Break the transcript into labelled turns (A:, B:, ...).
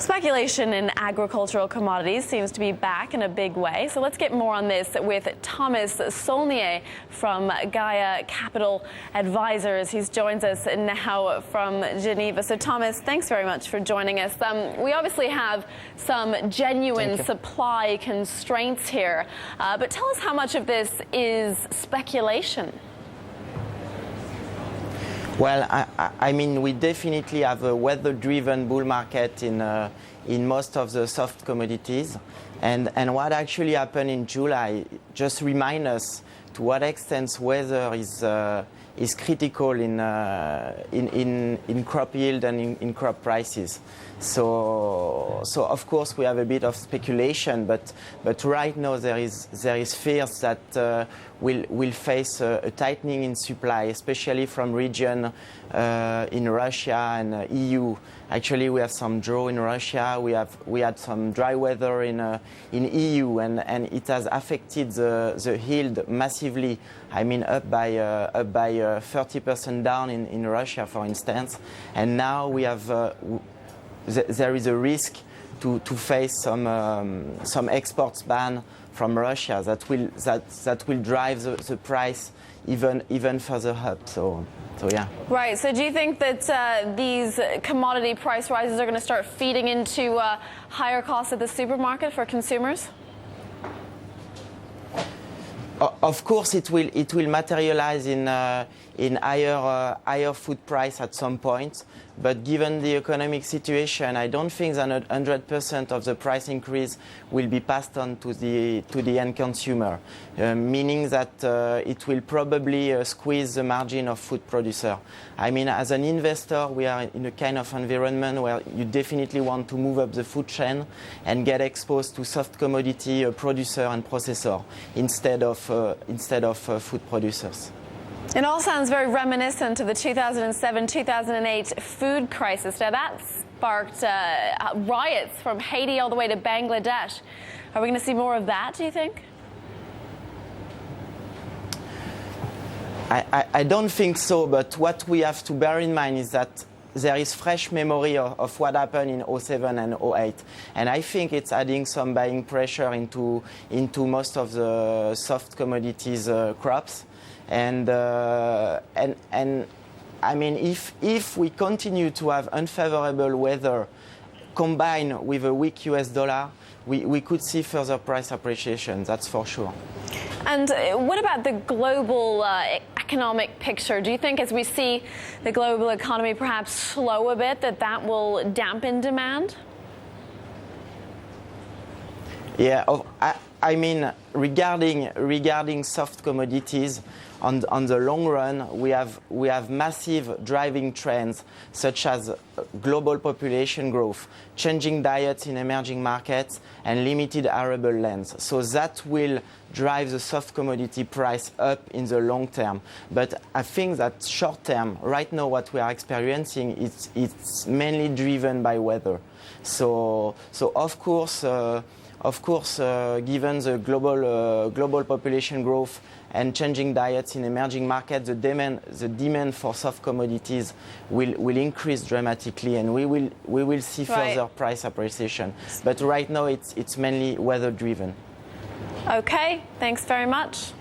A: Speculation in agricultural commodities seems to be back in a big way. So let's get more on this with Thomas Saulnier from Gaia Capital Advisors. He joins us now from Geneva. So Thomas, thanks very much for joining us. We obviously have some genuine supply constraints here, but tell us how much of this is speculation.
B: Well, I mean, we definitely have a weather-driven bull market in most of the soft commodities. And what actually happened in July just remind us to what extent weather is critical in crop yield and in crop prices. So of course we have a bit of speculation, but right now there is fears that we'll face a tightening in supply, especially from region in Russia and EU. Actually, we have some drought in Russia. We had some dry weather in EU, and it has affected the yield massively. I mean, up by 30% down in Russia, for instance. And now we have there is a risk to face some exports ban from Russia that will drive the price even further up. So yeah.
A: Right. So do you think that these commodity price rises are going to start feeding into higher costs at the supermarket for consumers?
B: Of course, it will materialize in higher food price at some point. But given the economic situation, I don't think that 100% of the price increase will be passed on to the end consumer, meaning that it will probably squeeze the margin of food producer. I mean, as an investor, we are in a kind of environment where you definitely want to move up the food chain and get exposed to soft commodity producer and processor instead of food producers.
A: It all sounds very reminiscent of the 2007-2008 food crisis. Now that sparked riots from Haiti all the way to Bangladesh. Are we going to see more of that, do you think?
B: I don't think so, but what we have to bear in mind is that there is fresh memory of what happened in 07 and 08. And I think it's adding some buying pressure into most of the soft commodities crops. And I mean, if we continue to have unfavorable weather combined with a weak US dollar, we could see further price appreciation, that's for sure.
A: And what about the global economic picture? Do you think as we see the global economy perhaps slow a bit, that will dampen demand?
B: Yeah, I mean, regarding soft commodities, on the long run, we have massive driving trends such as global population growth, changing diets in emerging markets, and limited arable lands. So that will drive the soft commodity price up in the long term. But I think that short term, right now, what we are experiencing, it's mainly driven by weather. So of course, given the global population growth and changing diets in emerging markets, the demand for soft commodities will increase dramatically, and we will see further price appreciation. But right now, it's mainly weather driven.
A: Okay, thanks very much.